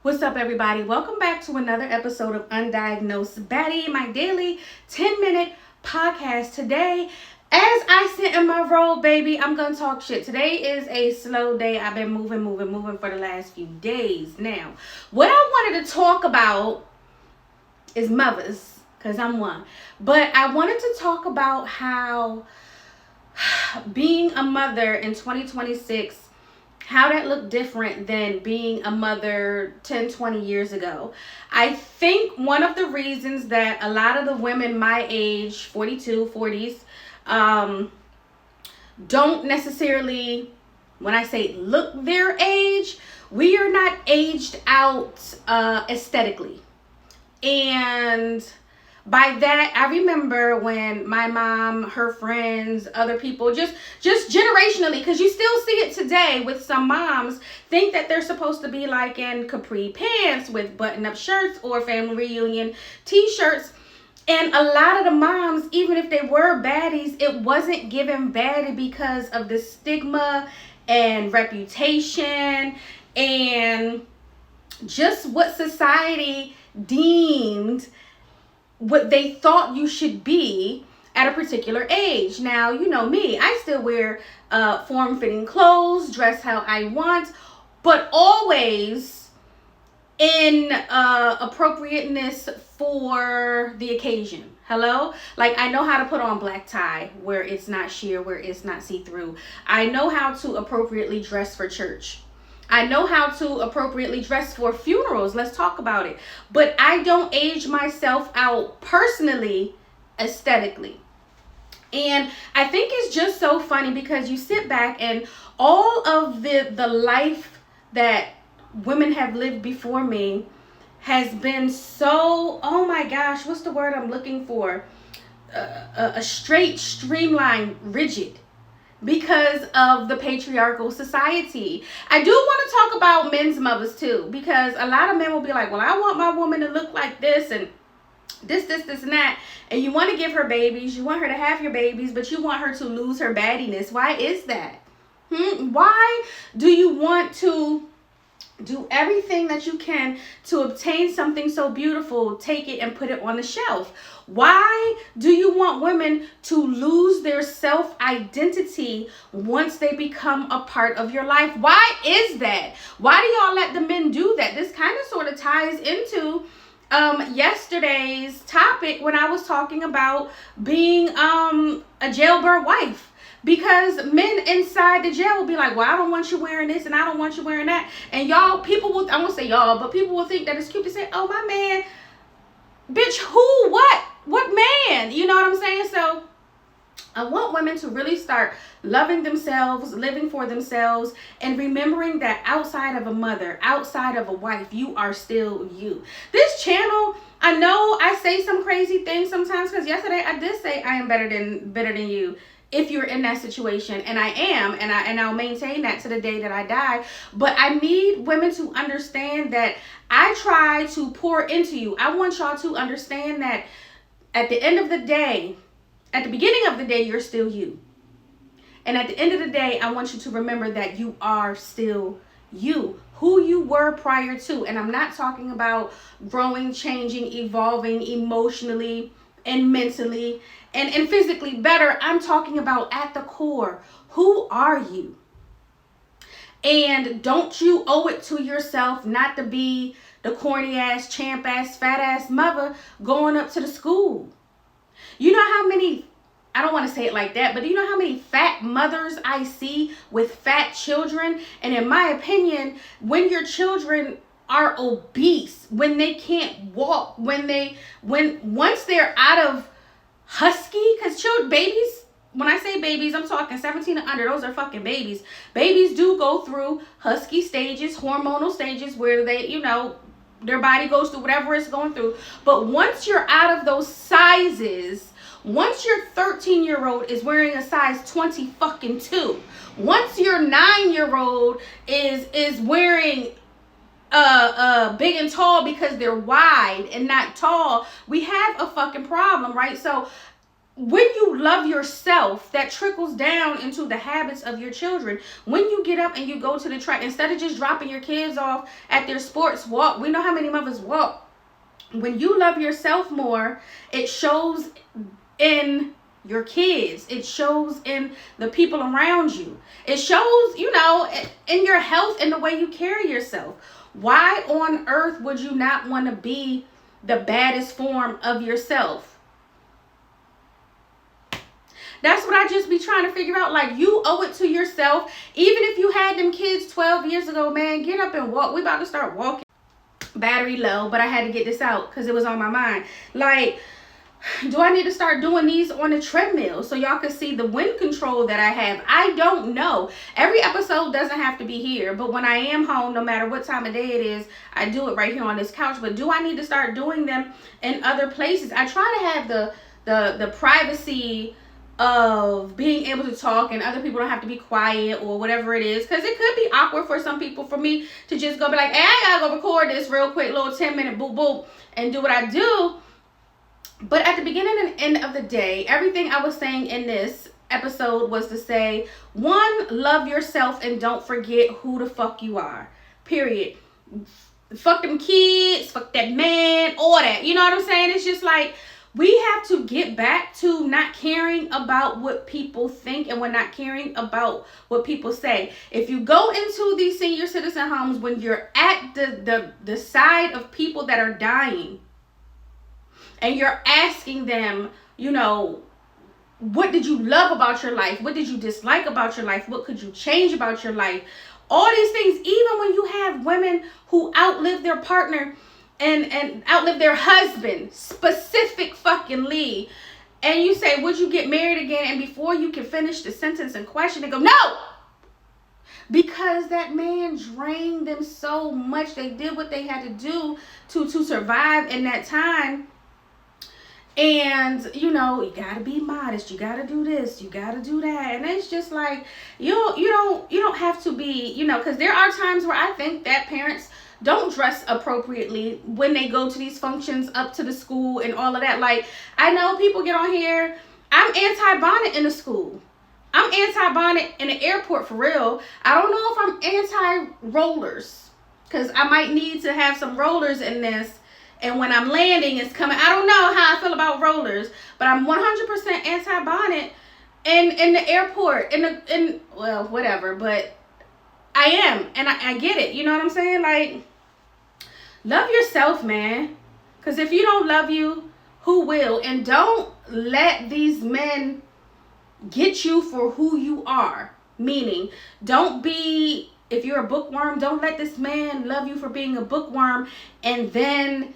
What's up, everybody? Welcome back to another episode of Undiagnosed Baddie, my daily 10-minute podcast. Today, as I sit in my robe, baby, I'm going to talk shit. Today is a slow day. I've been moving for the last few days. Now, what I wanted to talk about is mothers, because I'm one. But I wanted to talk about how being a mother in 2026, how that looked different than being a mother 10, 20 years ago. I think one of the reasons that a lot of the women my age, 42, 40s, don't necessarily, when I say look their age, we are not aged out aesthetically. And by that, I remember when my mom, her friends, other people, just generationally, because you still see it today with some moms, think that they're supposed to be like in capri pants with button-up shirts or family reunion t-shirts. And a lot of the moms, even if they were baddies, it wasn't given baddie because of the stigma and reputation and just what society deemed what they thought you should be at a particular age. Now, you know me, I still wear form-fitting clothes, dress how I want, but always in appropriateness for the occasion. Hello? Like, I know how to put on black tie where it's not sheer, where it's not see-through. I know how to appropriately dress for church. I know how to appropriately dress for funerals. Let's talk about it. But I don't age myself out personally, aesthetically. And I think it's just so funny because you sit back and all of the life that women have lived before me has been so, oh my gosh, what's the word I'm looking for? A straight, streamlined, rigid. Because of the patriarchal society. I do want to talk about men's mothers too, because a lot of men will be like, well, I want my woman to look like this and this and that. And you want to give her babies, you want her to have your babies, but you want her to lose her baddiness. Why is that? Why do you want to do everything that you can to obtain something so beautiful, take it and put it on the shelf? Why do you want women to lose their self-identity once they become a part of your life? Why is that? Why do y'all let the men do that? This kind of sort of ties into yesterday's topic when I was talking about being a jailbird wife. Because men inside the jail will be like, well, I don't want you wearing this and I don't want you wearing that. And y'all, people will, I won't say y'all, but people will think that it's cute to say, oh, my man. Bitch, who? What man? You know what I'm saying? So I want women to really start loving themselves, living for themselves, and remembering that outside of a mother, outside of a wife, you are still you. This channel, I know I say some crazy things sometimes, because yesterday I did say I am better than you. If you're in that situation, and I am, and I'll maintain that to the day that I die. But I need women to understand that I try to pour into you. I want y'all to understand that at the end of the day, at the beginning of the day, you're still you. And at the end of the day, I want you to remember that you are still you, who you were prior to. And I'm not talking about growing, changing, evolving emotionally and mentally and physically better. I'm talking about at the core, who are you? And don't you owe it to yourself not to be the corny ass, champ ass, fat ass mother going up to the school. You know how many, I don't want to say it like that, but do you know how many fat mothers I see with fat children? And in my opinion, when your children are obese, when they can't walk, once they're out of husky, because babies, when I say babies, I'm talking 17 and under, those are fucking babies. Babies do go through husky stages, hormonal stages, where they, you know, their body goes through whatever it's going through. But once you're out of those sizes, once your 13-year-old is wearing a size 20 fucking 2, once your 9-year-old is wearing big and tall because they're wide and not tall, we have a fucking problem, right? So when you love yourself, that trickles down into the habits of your children. When you get up and you go to the track, instead of just dropping your kids off at their sports walk, we know how many mothers walk. When you love yourself more, it shows in your kids. It shows in the people around you. It shows, you know, in your health and the way you carry yourself. Why on earth would you not want to be the baddest form of yourself? That's what I just be trying to figure out. Like, you owe it to yourself. Even if you had them kids 12 years ago, man, get up and walk. We about to start walking. Battery low, but I had to get this out because it was on my mind. Like, do I need to start doing these on the treadmill so y'all can see the wind control that I have? I don't know. Every episode doesn't have to be here, but when I am home, no matter what time of day it is, I do it right here on this couch. But do I need to start doing them in other places? I try to have the privacy of being able to talk and other people don't have to be quiet or whatever it is, because it could be awkward for some people for me to just go be like, hey, I gotta go record this real quick, little 10-minute boop boop, and do what I do. But at the beginning and end of the day, everything I was saying in this episode was to say, one, love yourself and don't forget who the fuck you are. Period. Fuck them kids, fuck that man, all that. You know what I'm saying? It's just like, we have to get back to not caring about what people think, and we're not caring about what people say. If you go into these senior citizen homes, when you're at the side of people that are dying, and you're asking them, you know, what did you love about your life? What did you dislike about your life? What could you change about your life? All these things, even when you have women who outlive their partner and outlive their husband, specific fucking Lee, and you say, would you get married again? And before you can finish the sentence and question, they go, no! Because that man drained them so much. They did what they had to do to survive in that time. And, you know, you gotta be modest. You gotta do this. You gotta do that. And it's just like, you don't have to be, you know, because there are times where I think that parents don't dress appropriately when they go to these functions up to the school and all of that. Like, I know people get on here. I'm anti-bonnet in the school. I'm anti-bonnet in the airport, for real. I don't know if I'm anti-rollers, because I might need to have some rollers in this. And when I'm landing, it's coming. I don't know how I feel about rollers, but I'm 100% anti-bonnet in the airport, well, whatever. But I am, and I get it. You know what I'm saying? Like, love yourself, man. Because if you don't love you, who will? And don't let these men get you for who you are. Meaning, don't be, if you're a bookworm, don't let this man love you for being a bookworm and then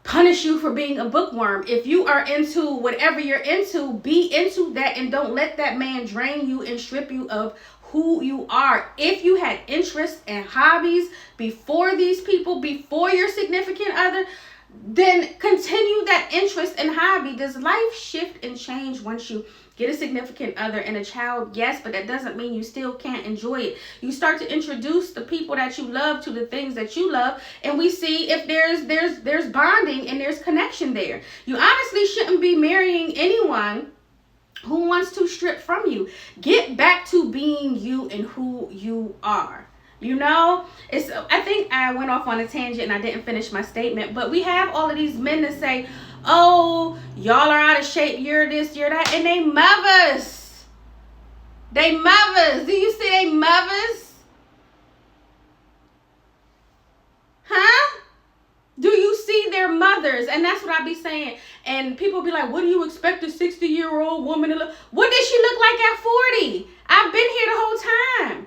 punish you for being a bookworm. If you are into whatever you're into, be into that, and don't let that man drain you and strip you of who you are. If you had interests and hobbies before these people, before your significant other, then continue that interest and hobby. Does life shift and change once you get a significant other and a child? Yes, but that doesn't mean you still can't enjoy it. You start to introduce the people that you love to the things that you love, and we see if there's bonding and there's connection there. You honestly shouldn't be marrying anyone who wants to strip from you. Get back to being you and who you are. You know, I think I went off on a tangent and I didn't finish my statement, but we have all of these men that say, oh, y'all are out of shape, you're this, you're that, and they mothers. They mothers. Do you see they mothers? Huh? Do you see their mothers? And that's what I be saying. And people be like, what do you expect a 60-year-old woman to look? What did she look like at 40? I've been here the whole time.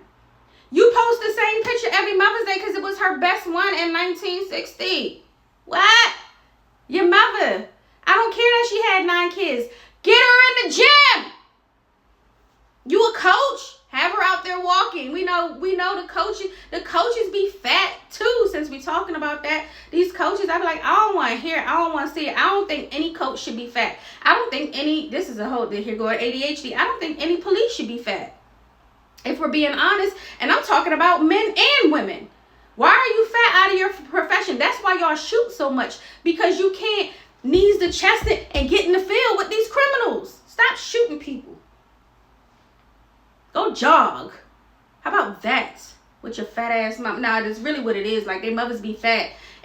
You post the same picture every Mother's Day because it was her best one in 1960. What? Your mother. I don't care that she had 9 kids. Get her in the gym. You a coach? Have her out there walking. We know the coaches be fat too, since we talking about that. These coaches, I be like, I don't want to hear it. I don't want to see it. I don't think any coach should be fat. I don't think any, this is a whole, here go ADHD. I don't think any police should be fat. If we're being honest, and I'm talking about men and women. Why are you fat out of your profession? That's why y'all shoot so much, because you can't knees to chest it and get in the field with these criminals. Stop shooting people. Go jog. How about that? With your fat ass mom. Nah, that's really what it is. Like, their mothers be fat